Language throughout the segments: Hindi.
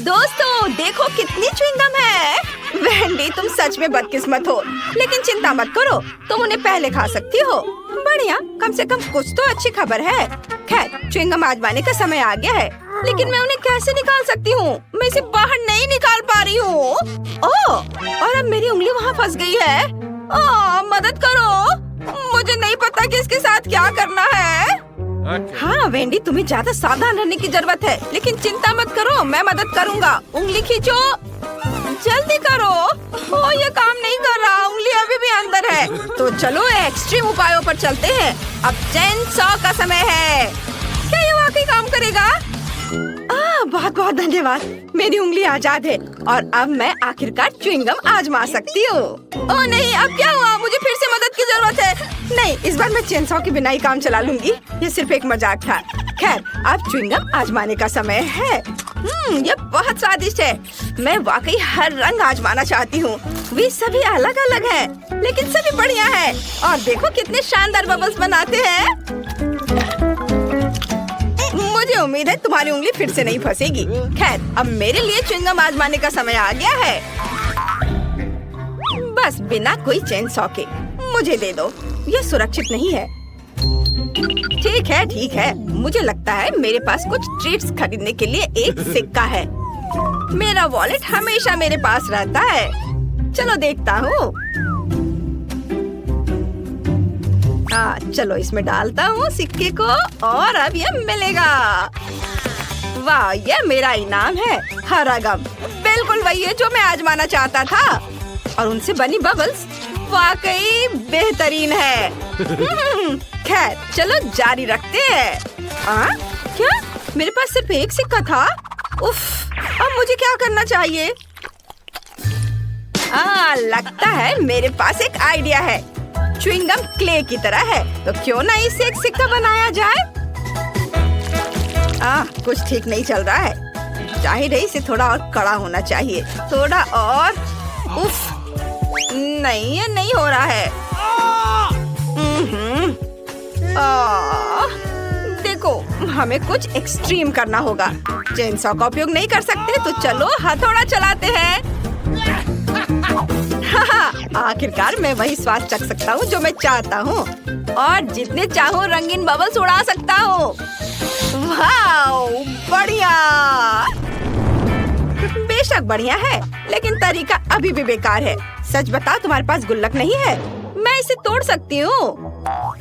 दोस्तों देखो कितनी च्युइंगम है। वेंडी तुम सच में बदकिस्मत हो, लेकिन चिंता मत करो, तुम उन्हें पहले खा सकती हो। बढ़िया, कम से कम कुछ तो अच्छी खबर है। खैर च्युइंगम आजमाने का समय आ गया है, लेकिन मैं उन्हें कैसे निकाल सकती हूँ? मैं इसे बाहर नहीं निकाल पा रही हूँ। ओह, और अब मेरी उंगली वहाँ फंस गई है। ओह, मदद करो, मुझे नहीं पता कि इसके साथ क्या करना है। हाँ वेंडी, तुम्हें ज्यादा सावधान रहने की जरूरत है, लेकिन चिंता मत करो, मैं मदद करूँगा। उंगली खींचो, जल्दी करो। ओह, ये काम नहीं कर रहा, उंगली अभी भी अंदर है। तो चलो एक्सट्रीम उपायों पर चलते हैं। अब चेनसॉ का समय है। क्या ये वाकई काम करेगा? बहुत बहुत धन्यवाद, मेरी उंगली आजाद है और अब मैं आखिरकार च्युइंगम आजमा सकती हूँ। ओह नहीं, अब क्या हुआ? मुझे फिर से मदद की जरूरत है। नहीं, इस बार मैं चेनसॉ के बिना ही काम चला लूंगी। ये सिर्फ एक मजाक था। खैर, अब च्युइंगम आजमाने का समय है। ये बहुत स्वादिष्ट है। मैं वाकई हर रंग आजमाना चाहती हूँ। वे सभी अलग अलग हैं, लेकिन सभी बढ़िया है। और देखो कितने शानदार बबल्स बनाते हैं। मुझे उम्मीद है तुम्हारी उंगली फिर से नहीं फंसेगी। खैर, अब मेरे लिए च्युइंगम आजमाने का समय आ गया है। बस बिना कोई चेनसॉ के मुझे दे दो, ये सुरक्षित नहीं है। ठीक है, मुझे लगता है मेरे पास कुछ ट्रीट्स खरीदने के लिए एक सिक्का है। मेरा वॉलेट हमेशा मेरे पास रहता है। चलो देखता हूँ। चलो इसमें डालता हूँ सिक्के को और अब ये मिलेगा। वाह, ये मेरा इनाम है, हरा गम। बिल्कुल वही है जो मैं आजमाना चाहता था। और उनसे बनी बबल्स वाकई बेहतरीन है। खैर, चलो जारी रखते हैं। क्या? मेरे पास सिर्फ एक सिक्का था? उफ, अब मुझे क्या करना चाहिए? लगता है मेरे पास एक आइडिया है। च्युइंगम क्ले की तरह है, तो क्यों ना इससे एक सिक्का बनाया जाए? कुछ ठीक नहीं चल रहा है। जाहिर है इसे थोड़ा और कड़ा होना चाहिए। थोड़ा और। उफ, नहीं, ये नहीं हो रहा है। देखो, हमें कुछ एक्सट्रीम करना होगा। चेनसॉ का उपयोग नहीं कर सकते, तो चलो हथौड़ा चलाते हैं। आखिरकार मैं वही स्वाद चख सकता हूँ जो मैं चाहता हूँ, और जितने चाहूँ रंगीन बबल्स उड़ा सकता हूँ। वाओ, बढ़िया। बेशक बढ़िया है, लेकिन तरीका अभी भी बेकार है। सच बताओ, तुम्हारे पास गुल्लक नहीं है? मैं इसे तोड़ सकती हूँ।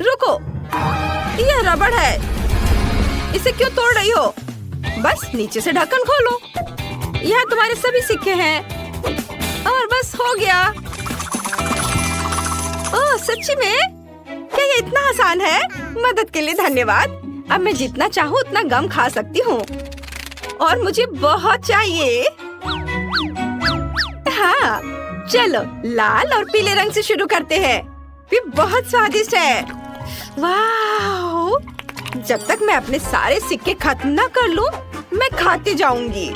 रुको, यह रबड़ है, इसे क्यों तोड़ रही हो? बस नीचे से ढक्कन खोलो। यहाँ तुम्हारे सभी सिक्के हैं और बस हो गया। ओह, सच्ची में? क्या ये इतना आसान है? मदद के लिए धन्यवाद। अब मैं जितना चाहूँ उतना गम खा सकती हूँ, और मुझे बहुत चाहिए। हाँ, चलो लाल और पीले रंग से शुरू करते हैं। ये बहुत स्वादिष्ट है। वाह! जब तक मैं अपने सारे सिक्के खत्म न कर लूं, मैं खाती जाऊंगी।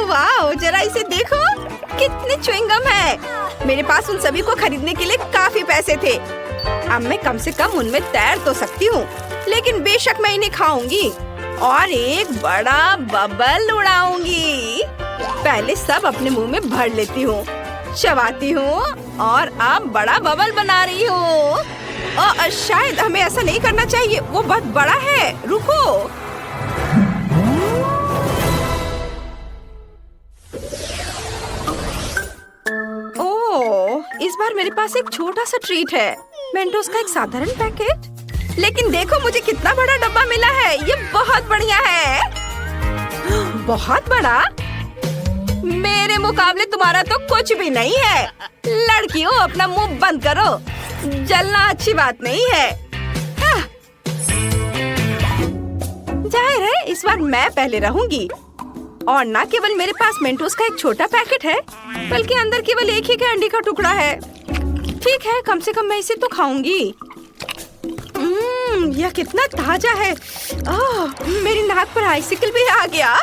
वाह, जरा इसे देखो, कितनी च्युइंगम है। मेरे पास उन सभी को खरीदने के लिए काफी पैसे थे। अब मैं कम से कम उनमें तैर तो सकती हूँ, लेकिन बेशक मैं इन्हें खाऊंगी और एक बड़ा बबल उड़ाऊंगी। पहले सब अपने मुंह में भर लेती हूँ, चबाती हूँ और अब बड़ा बबल बना रही हूँ। और शायद हमें ऐसा नहीं करना चाहिए, वो बहुत बड़ा है। रुको, इस बार मेरे पास एक छोटा सा ट्रीट है। मेंटोस का एक साधारण पैकेट, लेकिन देखो मुझे कितना बड़ा डब्बा मिला है। ये बहुत बढ़िया है। बहुत बड़ा? मेरे मुकाबले तुम्हारा तो कुछ भी नहीं है। लड़कियों, अपना मुंह बंद करो, जलना अच्छी बात नहीं है। जाहिर है इस बार मैं पहले रहूंगी। और न केवल मेरे पास मेंटोस का एक छोटा पैकेट है, बल्कि अंदर केवल एक ही कैंडी का टुकड़ा है। ठीक है, कम से कम मैं इसे तो खाऊंगी। यह कितना ताजा है। मेरी नाक पर आइसिकल भी आ गया।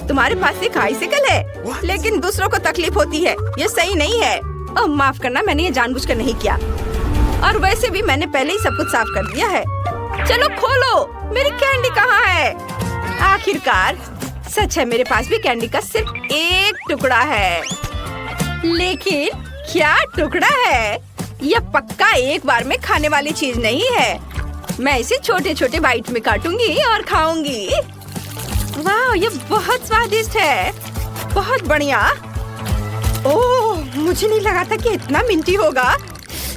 तुम्हारे पास एक आइसिकल है, लेकिन दूसरों को तकलीफ होती है। ये सही नहीं है। माफ करना, मैंने ये जानबूझकर नहीं किया। और वैसे भी मैंने पहले ही सब कुछ साफ कर दिया है। चलो खोलो, मेरी कैंडी कहाँ है? आखिरकार सच है, मेरे पास भी कैंडी का सिर्फ एक टुकड़ा है। लेकिन क्या टुकड़ा है? यह पक्का एक बार में खाने वाली चीज नहीं है। मैं इसे छोटे छोटे बाइट में काटूंगी और खाऊंगी। वाह, ये बहुत स्वादिष्ट है, बहुत बढ़िया। ओह, मुझे नहीं लगा था कि इतना मिंटी होगा।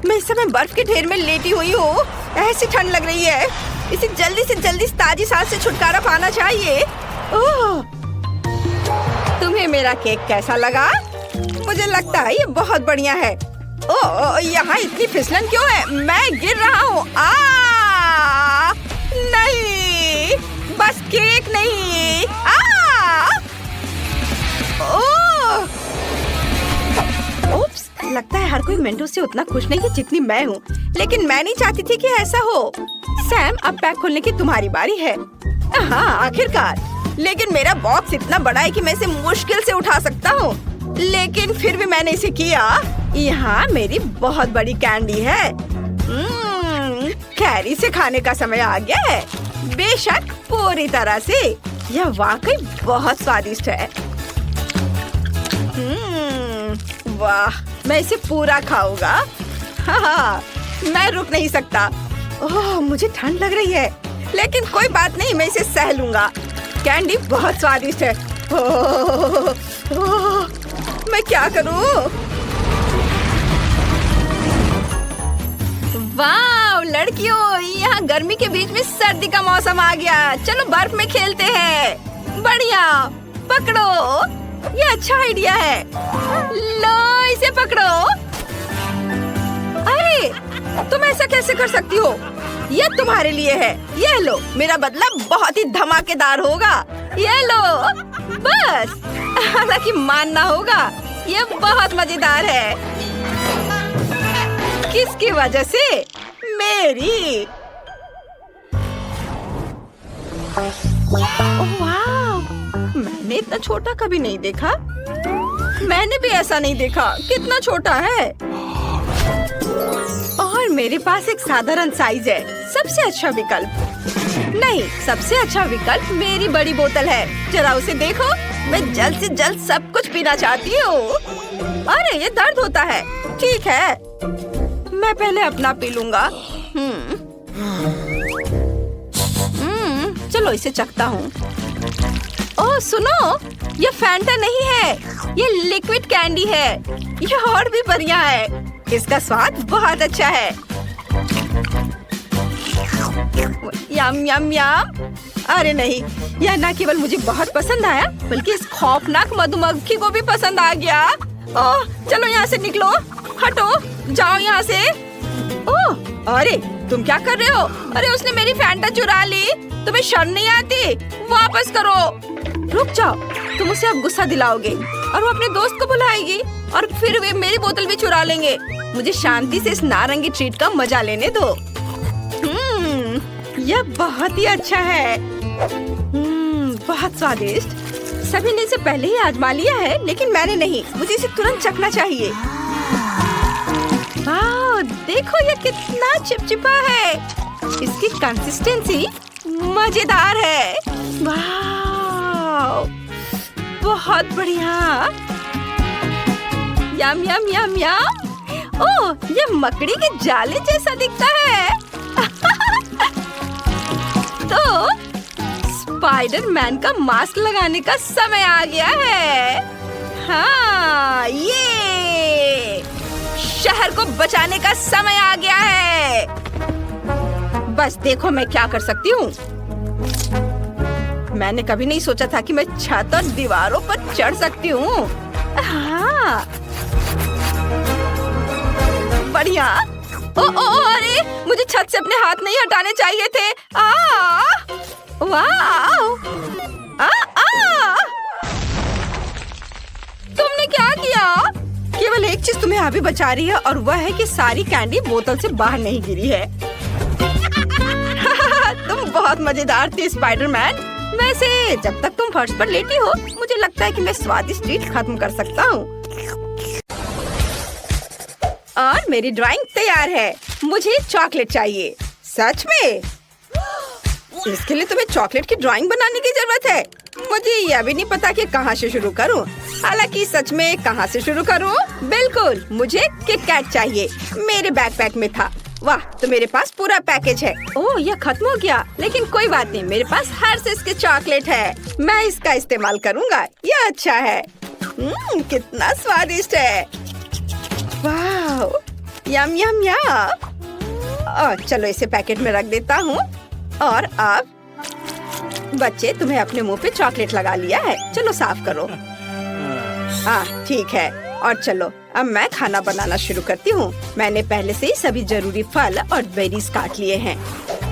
मैं इस समय बर्फ के ढेर में लेटी हुई हूँ, ऐसी ठंड लग रही है। इसे जल्दी से जल्दी ताजी सांस से छुटकारा पाना चाहिए। ओह, तुम्हें मेरा केक कैसा लगा? मुझे लगता है ये बहुत बढ़िया है। ओह, यहाँ इतनी फिसलन क्यों है? मैं गिर रहा हूँ। नहीं, बस केक नहीं। ओप्स, लगता है हर कोई मेंटो से उतना खुश नहीं है जितनी मैं हूँ। लेकिन मैं नहीं चाहती थी कि ऐसा हो। सैम, अब पैक खोलने की तुम्हारी बारी है। हाँ, आखिरकार। लेकिन मेरा बॉक्स इतना बड़ा है कि मैं इसे मुश्किल से उठा सकता हूँ। लेकिन फिर भी मैंने इसे किया। यहाँ मेरी बहुत बड़ी कैंडी है। कैरी से खाने का समय आ गया है। बेशक, पूरी तरह से। यह वाकई बहुत स्वादिष्ट है। वाह, मैं इसे पूरा खाऊंगा। हाँ, मैं रुक नहीं सकता। ओह, मुझे ठंड लग रही है, लेकिन कोई बात नहीं, मैं इसे सह लूंगा। कैंडी बहुत स्वादिष्ट है। मैं क्या करूं? वाह लड़कियों, यहाँ गर्मी के बीच में सर्दी का मौसम आ गया। चलो बर्फ में खेलते हैं। बढ़िया, पकड़ो, ये अच्छा आइडिया है। लो, इसे पकड़ो। अरे, तुम ऐसा कैसे कर सकती हो? ये तुम्हारे लिए है। ये लो, मेरा बदला बहुत ही धमाकेदार होगा। ये लो, बस। हालांकि मानना होगा, ये बहुत मजेदार है। किसकी वजह से? मेरी। ओह वाह, मैंने इतना छोटा कभी नहीं देखा। मैंने भी ऐसा नहीं देखा। कितना छोटा है। और मेरे पास एक साधारण साइज है। सबसे अच्छा विकल्प नहीं, सबसे अच्छा विकल्प मेरी बड़ी बोतल है। जरा उसे देखो। मैं जल्द से जल्द सब कुछ पीना चाहती हूँ। अरे, ये दर्द होता है। ठीक है, मैं पहले अपना पी लूंगा। चलो इसे चखता हूँ। ओह सुनो, ये फैंटा नहीं है, ये लिक्विड कैंडी है। ये और भी बढ़िया है। इसका स्वाद बहुत अच्छा है। यम यम यम। अरे नहीं, यह न केवल मुझे बहुत पसंद आया, बल्कि इस खौफनाक मधुमक्खी को भी पसंद आ गया। ओह, चलो यहाँ से निकलो। हटो, जाओ यहाँ से। ओह, अरे तुम क्या कर रहे हो? अरे, उसने मेरी फैंटा चुरा ली। तुम्हें शर्म नहीं आती? वापस करो। रुक जाओ, तुम उसे अब गुस्सा दिलाओगे और वो अपने दोस्त को बुलाएगी और फिर वे मेरी बोतल भी चुरा लेंगे। मुझे शांति से इस नारंगी ट्रीट का मजा लेने दो। यह बहुत ही अच्छा है। बहुत स्वादिष्ट। सभी ने इसे पहले ही आजमा लिया है, लेकिन मैंने नहीं। मुझे इसे तुरंत चखना चाहिए। वाह, देखो ये कितना चिपचिपा है। इसकी कंसिस्टेंसी मजेदार है। वाह, बहुत बढ़िया। यम यम यम यम। ओह, ये मकड़ी के जाले जैसा दिखता है। तो स्पाइडरमैन का मास्क लगाने का समय आ गया है। हाँ, ये शहर को बचाने का समय आ गया है। बस देखो मैं क्या कर सकती हूँ। मैंने कभी नहीं सोचा था कि मैं छत और दीवारों पर चढ़ सकती हूँ। हाँ, बढ़िया। अरे, मुझे छत से अपने हाथ नहीं हटाने चाहिए थे। वाह! तुमने क्या किया? केवल एक चीज तुम्हें अभी बचा रही है और वह है कि सारी कैंडी बोतल से बाहर नहीं गिरी है। तुम बहुत मजेदार थी स्पाइडरमैन। वैसे जब तक तुम फर्श पर लेटी हो, मुझे लगता है कि मैं स्वादिष्ट ट्रीट खत्म कर सकता हूँ। और मेरी ड्राइंग तैयार है। मुझे चॉकलेट चाहिए। सच में? इसके लिए तुम्हें चॉकलेट की ड्राइंग बनाने की जरूरत है। मुझे यह भी नहीं पता कि कहाँ से शुरू करूँ। हालांकि सच में कहाँ से शुरू करूँ? बिल्कुल, मुझे किट कैट चाहिए। मेरे बैकपैक में था। वाह, तो मेरे पास पूरा पैकेज है। ओह, यह खत्म हो गया, लेकिन कोई बात नहीं, मेरे पास हर्शीज़ के चॉकलेट है। मैं इसका इस्तेमाल करूँगा। यह अच्छा है। कितना स्वादिष्ट है। वाह, यम यम यम। चलो इसे पैकेट में रख देता हूँ। और अब बच्चे, तुम्हें अपने मुंह पे चॉकलेट लगा लिया है। चलो साफ करो। ठीक है। और चलो अब मैं खाना बनाना शुरू करती हूँ। मैंने पहले से ही सभी जरूरी फल और बेरीज काट लिए हैं।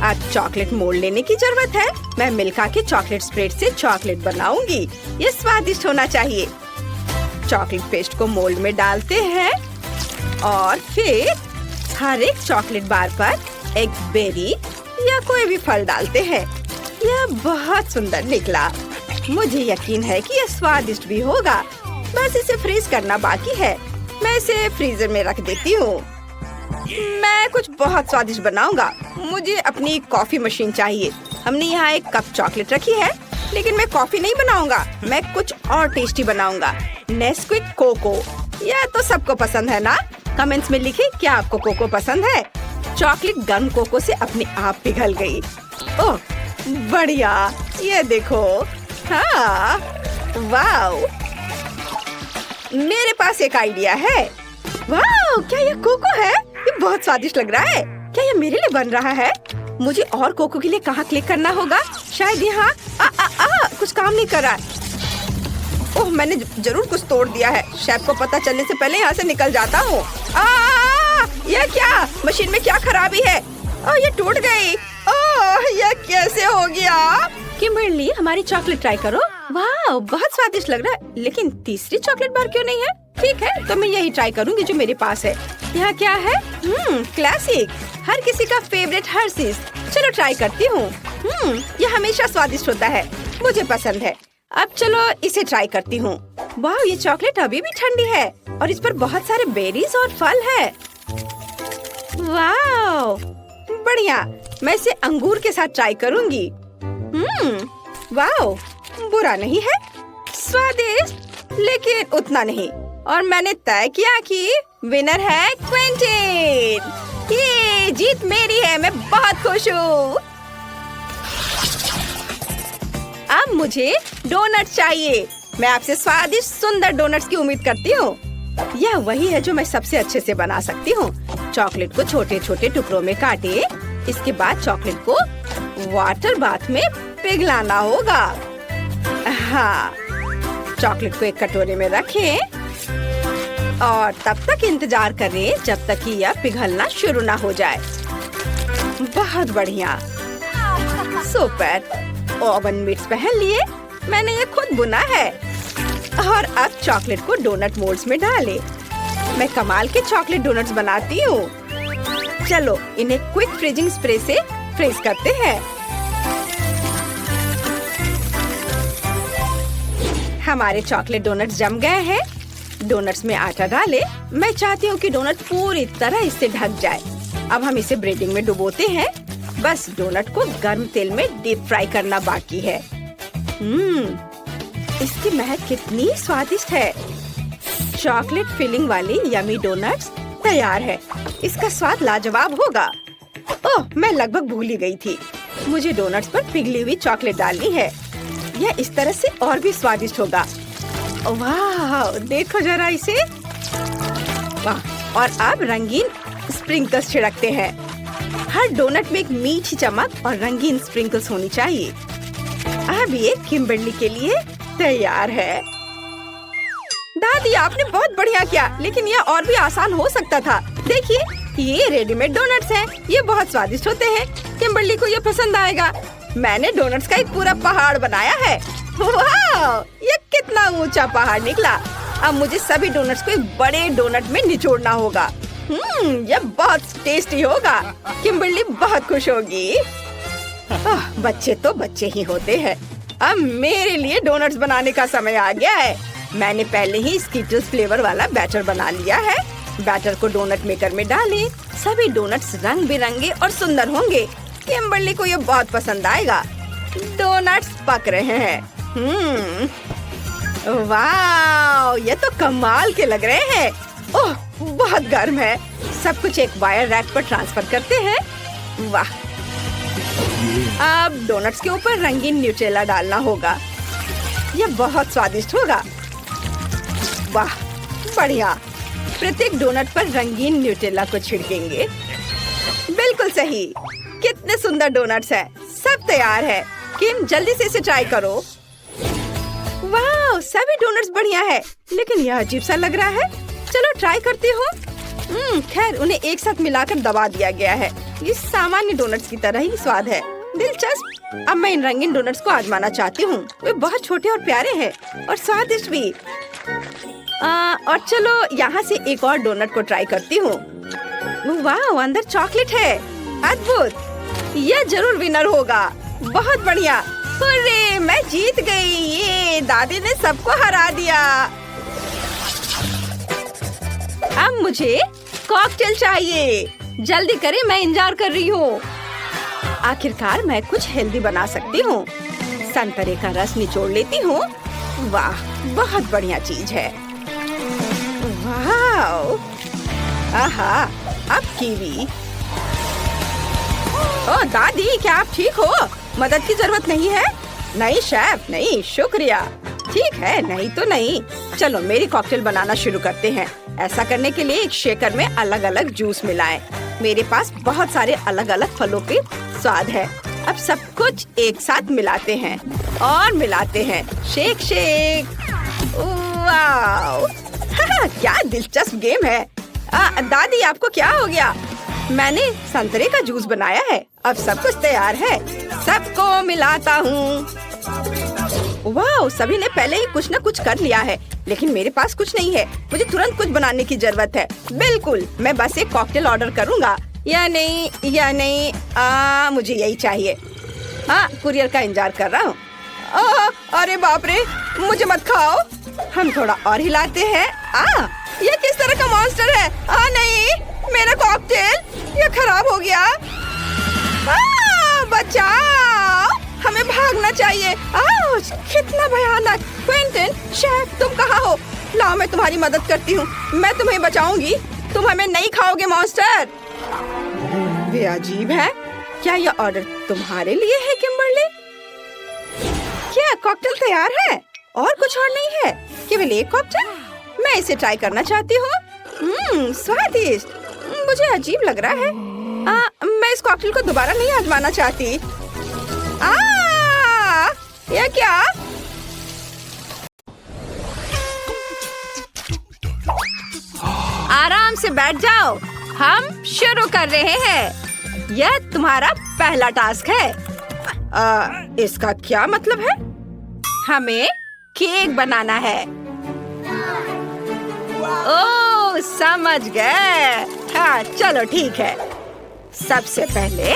आज चॉकलेट मोल्ड लेने की जरूरत है। मैं मिल्का के चॉकलेट स्प्रेड से चॉकलेट बनाऊंगी। ये स्वादिष्ट होना चाहिए। चॉकलेट पेस्ट को मोल्ड में डालते हैं और फिर हर एक चॉकलेट बार पर एक बेरी या कोई भी फल डालते हैं। यह बहुत सुंदर निकला। मुझे यकीन है कि यह स्वादिष्ट भी होगा। बस इसे फ्रीज करना बाकी है। मैं इसे फ्रीजर में रख देती हूँ। मैं कुछ बहुत स्वादिष्ट बनाऊंगा। मुझे अपनी कॉफी मशीन चाहिए। हमने यहाँ एक कप चॉकलेट रखी है, लेकिन मैं कॉफी नहीं बनाऊंगा। मैं कुछ और टेस्टी बनाऊंगा। Nesquik cocoa. यह तो सबको पसंद है ना? कमेंट्स में लिखे क्या आपको कोको पसंद है। चॉकलेट गर्म कोको से अपने आप पिघल गई। ओह बढ़िया, ये देखो। हाँ, वाओ, मेरे पास एक आइडिया है। वाओ, क्या यह कोको है? ये बहुत स्वादिष्ट लग रहा है। क्या यह मेरे लिए बन रहा है? मुझे और कोको के लिए कहाँ क्लिक करना होगा? शायद यहाँ। कुछ काम नहीं कर रहा। ओह, मैंने जरूर कुछ तोड़ दिया है। शेफ को पता चलने से पहले यहाँ से निकल जाता हूँ। यह क्या? मशीन में क्या खराबी है? ये टूट गई। यह कैसे हो गया? किम्बरली, हमारी चॉकलेट ट्राई करो। वाह, बहुत स्वादिष्ट लग रहा है। लेकिन तीसरी चॉकलेट बार क्यों नहीं है? ठीक है, तो मैं यही ट्राई करूंगी जो मेरे पास है। यहाँ क्या है? क्लासिक, हर किसी का फेवरेट हर्शीज़। चलो ट्राई करती हूँ। यह हमेशा स्वादिष्ट होता है। मुझे पसंद है। अब चलो इसे ट्राई करती हूँ। वाह, ये चॉकलेट अभी भी ठंडी है और इस पर बहुत सारे बेरीज और फल है। वाह, बढ़िया। मैं इसे अंगूर के साथ ट्राई करूंगी। वाह, बुरा नहीं है। स्वादिष्ट, लेकिन उतना नहीं। और मैंने तय किया कि विनर है क्विंटीन। ये जीत मेरी है। मैं बहुत खुश हूँ। अब मुझे डोनट चाहिए। मैं आपसे स्वादिष्ट सुंदर डोनट्स की उम्मीद करती हूँ। यह वही है जो मैं सबसे अच्छे से बना सकती हूँ। चॉकलेट को छोटे छोटे टुकड़ों में काटे। इसके बाद चॉकलेट को वाटर बाथ में पिघलाना होगा। हाँ, चॉकलेट को एक कटोरे में रखें और तब तक इंतजार करें जब तक कि यह पिघलना शुरू ना हो जाए। बहुत बढ़िया, सुपर। ओवन मिट्स पहन लिए। मैंने ये खुद बुना है। और अब चॉकलेट को डोनट मोल्ड्स में डालें। मैं कमाल के चॉकलेट डोनट्स बनाती हूँ। चलो इन्हें क्विक फ्रीजिंग स्प्रे से फ्रीज करते हैं। हमारे चॉकलेट डोनट्स जम गए हैं। डोनट्स में आटा डालें। मैं चाहती हूँ कि डोनट पूरी तरह इससे ढक जाए। अब हम इसे ब्रेडिंग में डुबोते हैं। बस डोनट को गर्म तेल में डीप फ्राई करना बाकी है। इसकी महक कितनी स्वादिष्ट है। चॉकलेट फिलिंग वाली यमी डोनट्स तैयार है। इसका स्वाद लाजवाब होगा। ओह, मैं लगभग भूल ही गई थी। मुझे डोनट्स पर पिघली हुई चॉकलेट डालनी है। यह इस तरह से और भी स्वादिष्ट होगा। वाह, देखो जरा इसे। वाह, और अब रंगीन स्प्रिंकल्स छिड़कते हैं। हर डोनट में एक मीठी चमक और रंगीन स्प्रिंकल्स होनी चाहिए। अब ये किम्बरली के लिए तैयार है। दादी, आपने बहुत बढ़िया किया, लेकिन यह और भी आसान हो सकता था। देखिए, ये रेडीमेड डोनट्स हैं। ये बहुत स्वादिष्ट होते हैं। किम्बरली को ये पसंद आएगा। मैंने डोनट्स का एक पूरा पहाड़ बनाया है। वाह, ये कितना ऊंचा पहाड़ निकला। अब मुझे सभी डोनट्स को एक बड़े डोनट में निचोड़ना होगा। यह बहुत टेस्टी होगा। किम्बरली बहुत खुश होगी। बच्चे तो बच्चे ही होते हैं। अब मेरे लिए डोनट्स बनाने का समय आ गया है। मैंने पहले ही स्कीटल्स फ्लेवर वाला बैटर बना लिया है। बैटर को डोनट मेकर में डालें। सभी डोनट्स रंग बिरंगे और सुंदर होंगे। किम्बर्ली को ये बहुत पसंद आएगा। डोनट्स पक रहे हैं। वाह, ये तो कमाल के लग रहे हैं। ओह, बहुत गर्म है। सब कुछ एक वायर रैक पर ट्रांसफर करते हैं। वाह, अब डोनट्स के ऊपर रंगीन न्यूटेला डालना होगा। यह बहुत स्वादिष्ट होगा। वाह, बढ़िया। प्रत्येक डोनट पर रंगीन न्यूटेला को छिड़केंगे। बिल्कुल सही। कितने सुंदर डोनट्स हैं। सब तैयार है। किम, जल्दी से इसे ट्राई करो। वाह, सभी डोनट्स बढ़िया है, लेकिन यह अजीब सा लग रहा है। चलो ट्राई करती हूँ। खैर, उन्हें एक साथ मिलाकर दबा दिया गया है। ये सामान्य डोनट्स की तरह ही स्वाद है। दिलचस्प। अब मैं इन रंगीन डोनट्स को आजमाना चाहती हूँ। वे बहुत छोटे और प्यारे हैं और स्वादिष्ट भी। और चलो यहाँ से एक और डोनट को ट्राई करती हूँ। वाह, अंदर चॉकलेट है। अद्भुत। यह जरूर विनर होगा। बहुत बढ़िया। अरे, मैं जीत गई। ये दादी ने सबको हरा दिया। अब मुझे कॉकटेल चाहिए। जल्दी करें, मैं इंतजार कर रही हूँ। आखिरकार मैं कुछ हेल्दी बना सकती हूँ। संतरे का रस निचोड़ लेती हूँ। वाह, बहुत बढ़िया चीज है। वाह, आहा, अब कीवी। ओह दादी, क्या आप ठीक हो? मदद की जरूरत नहीं है? नहीं शेफ, नहीं, शुक्रिया। ठीक है, नहीं तो नहीं। चलो मेरी कॉकटेल बनाना शुरू करते हैं। ऐसा करने के लिए एक शेकर में अलग अलग जूस मिलाएं। मेरे पास बहुत सारे अलग अलग फलों के स्वाद है। अब सब कुछ एक साथ मिलाते हैं और मिलाते हैं। Shake shake. वाह, क्या दिलचस्प गेम है। दादी, आपको क्या हो गया? मैंने संतरे का जूस बनाया है। अब सब कुछ तैयार है। सबको मिलाता हूँ। वाह, सभी ने पहले ही कुछ न कुछ कर लिया है, लेकिन मेरे पास कुछ नहीं है। मुझे तुरंत कुछ बनाने की जरूरत है। बिल्कुल, मैं बस एक कॉकटेल ऑर्डर करूँगा। या नहीं, मुझे यही चाहिए। हाँ, कुरियर का इंतजार कर रहा हूँ। अरे बाप रे, मुझे मत खाओ। हम थोड़ा और हिलाते हैं। ये किस तरह का मॉन्स्टर है? नहीं, मेरा कॉकटेल ये खराब हो गया। बचाओ, हमें भागना चाहिए। कितना भयानक। क्विंटन, शेफ, तुम कहाँ हो? लाओ, मैं तुम्हारी मदद करती हूँ। मैं तुम्हें बचाऊंगी। तुम हमें नहीं खाओगे मॉन्स्टर। वे अजीब है। क्या यह ऑर्डर तुम्हारे लिए है किम्बर्ली? क्या कॉकटेल तैयार है? और कुछ और नहीं है? केवल एक कॉकटेल? मैं इसे ट्राई करना चाहती हूँ। स्वादिष्ट। मुझे अजीब लग रहा है। मैं इस कॉकटेल को दोबारा नहीं आजमाना चाहती। यह क्या? आराम से बैठ जाओ। हम शुरू कर रहे हैं। यह तुम्हारा पहला टास्क है। इसका क्या मतलब है? हमें केक बनाना है। ओह, समझ गए। हाँ, चलो ठीक है। सबसे पहले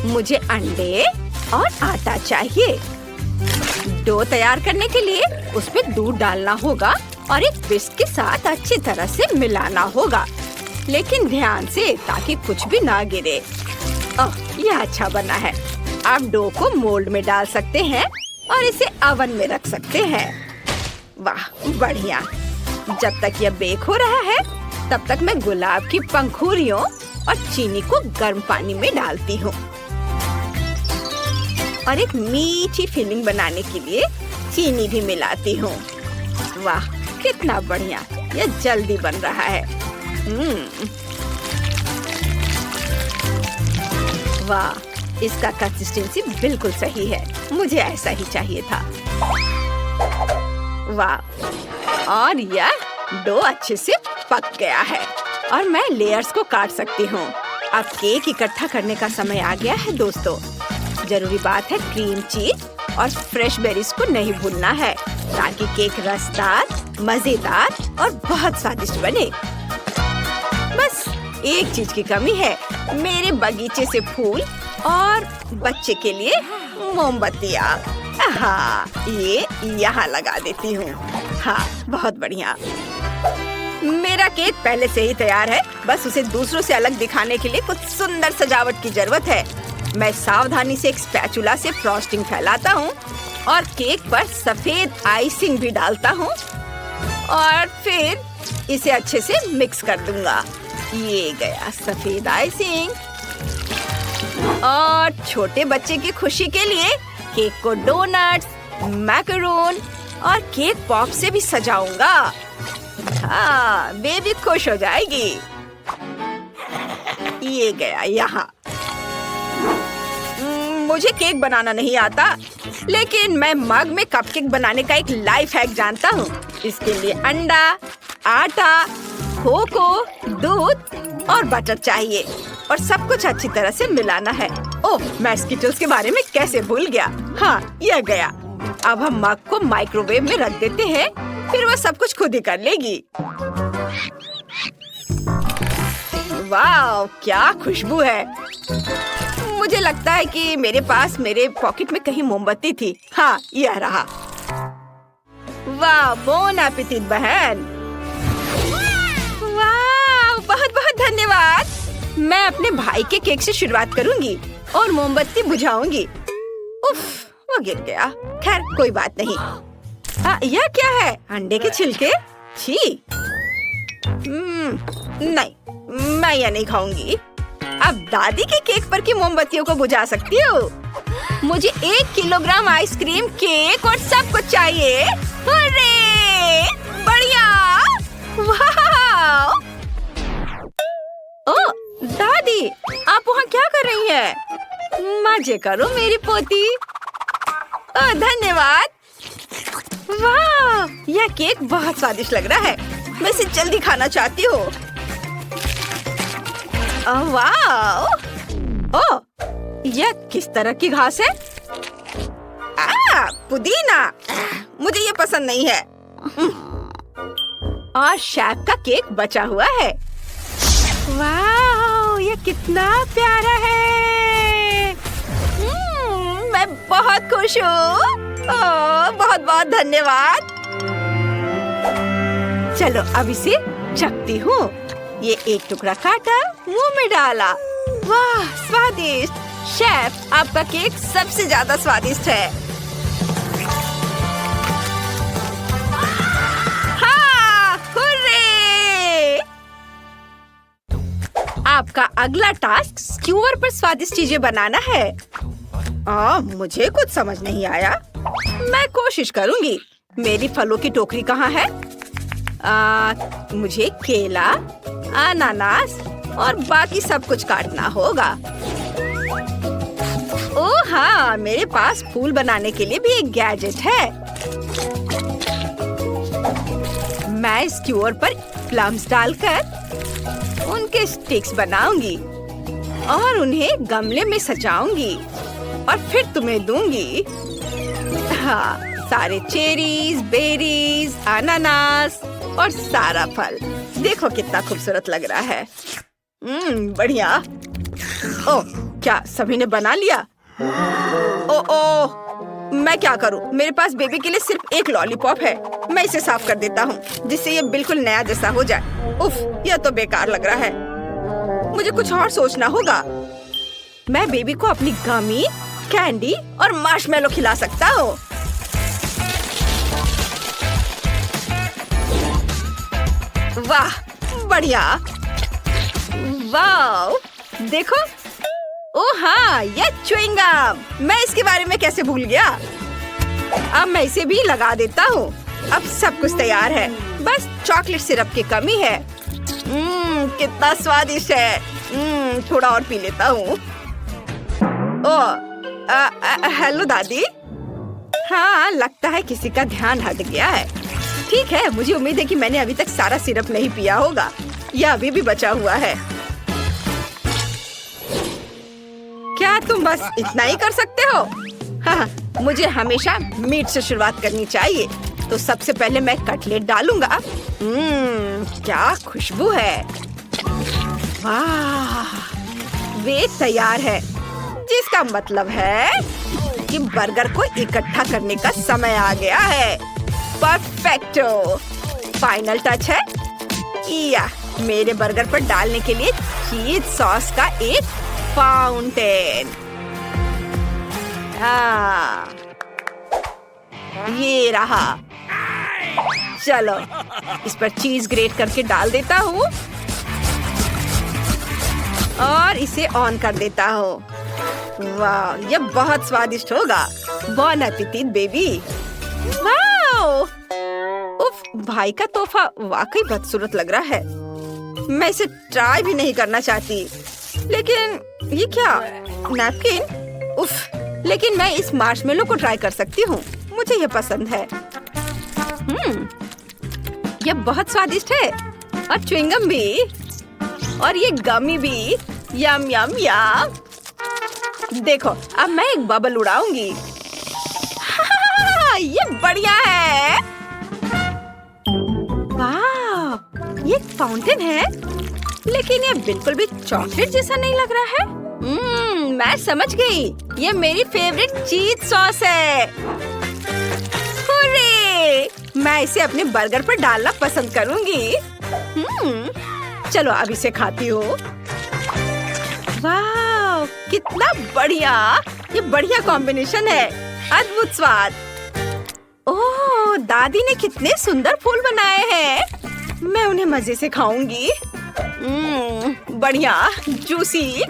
मुझे अंडे और आटा चाहिए। डो तैयार करने के लिए उसमें दूध डालना होगा और एक विस्क के साथ अच्छी तरह से मिलाना होगा, लेकिन ध्यान से, ताकि कुछ भी ना गिरे। ओह, यह अच्छा बना है। अब डो को मोल्ड में डाल सकते हैं और इसे ओवन में रख सकते हैं। वाह, बढ़िया। जब तक यह बेक हो रहा है, तब तक मैं गुलाब की पंखुड़ियों और चीनी को गर्म पानी में डालती हूँ। और एक मीठी फिलिंग बनाने के लिए चीनी भी मिलाती हूँ। वाह, कितना बढ़िया। यह जल्दी बन रहा है। वाह, इसका कंसिस्टेंसी बिल्कुल सही है। मुझे ऐसा ही चाहिए था। वाह, और यह डो अच्छे से पक गया है और मैं लेयर्स को काट सकती हूँ। अब केक इकट्ठा करने का समय आ गया है दोस्तों। जरूरी बात है, क्रीम चीज और फ्रेश बेरीज को नहीं भूलना है, ताकि केक रसदार, मजेदार और बहुत स्वादिष्ट बने। बस एक चीज की कमी है, मेरे बगीचे से फूल और बच्चे के लिए मोमबत्तियाँ। हाँ, ये यहाँ लगा देती हूँ। हाँ, बहुत बढ़िया। मेरा केक पहले से ही तैयार है, बस उसे दूसरों से अलग दिखाने के लिए कुछ सुंदर सजावट की जरूरत है। मैं सावधानी से एक स्पैचुला से फ्रॉस्टिंग फैलाता हूँ और केक पर सफेद आइसिंग भी डालता हूँ और फिर इसे अच्छे से मिक्स कर दूंगा। ये गया सफेद आइसिंग। और छोटे बच्चे की खुशी के लिए केक को डोनट्स, मैकरोन और केक पॉप से भी सजाऊंगा। हाँ, बेबी खुश हो जाएगी। ये गया यहाँ। मुझे केक बनाना नहीं आता, लेकिन मैं मग में कपकेक बनाने का एक लाइफ हैक जानता हूँ। इसके लिए अंडा, आटा, कोको, दूध और बटर चाहिए और सब कुछ अच्छी तरह से मिलाना है। ओह, मैं स्किटल्स के बारे में कैसे भूल गया। हाँ, यह गया। अब हम मग को माइक्रोवेव में रख देते हैं, फिर वह सब कुछ खुद ही कर लेगी। वाह, क्या खुशबू है। मुझे लगता है कि मेरे पास मेरे पॉकेट में कहीं मोमबत्ती थी। हाँ, यह रहा। वाह, बोन एपेटिट बहन। वाह, बहुत बहुत धन्यवाद। मैं अपने भाई के केक से शुरुआत करूंगी और मोमबत्ती बुझाऊंगी। उफ, वो गिर गया। खैर, कोई बात नहीं। यह क्या है? अंडे के छिलके? छी। नहीं, मैं यह नहीं खाऊंगी। अब दादी के केक पर की मोमबत्तियों को बुझा सकती हूँ। मुझे 1 किलोग्राम आइसक्रीम, केक और सब कुछ चाहिए। अरे, बढ़िया। वाह! ओह, दादी, आप वहाँ क्या कर रही हैं? मजे करो मेरी पोती। ओह, धन्यवाद। वाह, यह केक बहुत स्वादिष्ट लग रहा है। मैं इसे जल्दी खाना चाहती हूँ। वाह! ओह, यह किस तरह की घास है? पुदीना। मुझे ये पसंद नहीं है। और शेफ का केक बचा हुआ है। वाह, ये कितना प्यारा है। मैं बहुत खुश हूँ। बहुत बहुत धन्यवाद। चलो, अब इसे चखती हूँ। ये एक टुकड़ा काटा, मुंह में डाला। वाह, स्वादिष्ट। शेफ, आपका केक सबसे ज्यादा स्वादिष्ट है। हाँ, हुर्रे! आपका अगला टास्क स्क्यूअर पर स्वादिष्ट चीजें बनाना है। मुझे कुछ समझ नहीं आया। मैं कोशिश करूंगी। मेरी फलों की टोकरी कहाँ है? मुझे केला, अनानास और बाकी सब कुछ काटना होगा। ओह हाँ, मेरे पास फूल बनाने के लिए भी एक गैजेट है। मैं स्क्यूअर पर प्लम्स डालकर उनके स्टिक्स बनाऊंगी और उन्हें गमले में सजाऊंगी और फिर तुम्हें दूंगी। हाँ, सारे चेरीज, बेरीज, अनानास और सारा फल। देखो कितना खूबसूरत लग रहा है। बढ़िया। ओह, क्या सभी ने बना लिया? ओह, मैं क्या करूं? मेरे पास बेबी के लिए सिर्फ एक लॉलीपॉप है। मैं इसे साफ कर देता हूँ जिससे ये बिल्कुल नया जैसा हो जाए। उफ, यह तो बेकार लग रहा है। मुझे कुछ और सोचना होगा। मैं बेबी को अपनी गमी, कैंडी और मार्शमेलो खिला सकता हूँ। वाह, बढ़िया। वाह, देखो। ओह हाँ, यह च्युइंग गम। मैं इसके बारे में कैसे भूल गया। अब मैं इसे भी लगा देता हूँ। अब सब कुछ तैयार है, बस चॉकलेट सिरप की कमी है। कितना स्वादिष्ट है। थोड़ा और पी लेता हूँ। हेलो दादी। हाँ, लगता है किसी का ध्यान हट गया है। ठीक है, मुझे उम्मीद है कि मैंने अभी तक सारा सिरप नहीं पिया होगा। यह अभी भी बचा हुआ है। क्या तुम बस इतना ही कर सकते हो? हाँ, मुझे हमेशा मीट से शुरुआत करनी चाहिए। तो सबसे पहले मैं कटलेट डालूंगा। क्या खुशबू है। वाह, वे तैयार है, जिसका मतलब है कि बर्गर को इकट्ठा करने का समय आ गया है। परफेक्टो। फाइनल टच है। या मेरे बर्गर पर डालने के लिए चीज सॉस का एक फाउंटेन। हाँ, ये रहा। चलो इस पर चीज ग्रेट करके डाल देता हूँ और इसे ऑन कर देता हूँ। वाह, ये बहुत स्वादिष्ट होगा। बॉन एपेटिट बेबी। वाह, उफ, भाई का तोहफा वाकई बदसूरत लग रहा है। मैं इसे ट्राई भी नहीं करना चाहती, लेकिन ये क्या, नैपकिन? उफ, लेकिन मैं इस मार्शमेलो को ट्राई कर सकती हूँ। मुझे ये पसंद है। ये बहुत स्वादिष्ट है। और च्युइंगम भी, और ये गमी भी। यम यम यम। देखो, अब मैं एक बबल उड़ाऊंगी। ये बढ़िया है। वाह, ये फाउंटेन है, लेकिन ये बिल्कुल भी चॉकलेट जैसा नहीं लग रहा है। मैं समझ गई, ये मेरी फेवरेट चीज सॉस है। हुर्रे! मैं इसे अपने बर्गर पर डालना पसंद करूंगी। चलो अब इसे खाती हूँ। वाह, कितना बढ़िया! ये बढ़िया कॉम्बिनेशन है। अद्भुत स्वाद। ओह, दादी ने कितने सुंदर फूल बनाए हैं। मैं उन्हें मजे से खाऊंगी। बढ़िया, जूसी।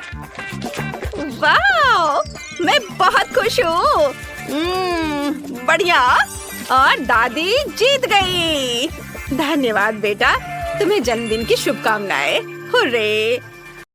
वाह, मैं बहुत खुश हूँ। बढ़िया। और दादी जीत गई। धन्यवाद बेटा, तुम्हें जन्मदिन की शुभकामनाएं। हुर्रे!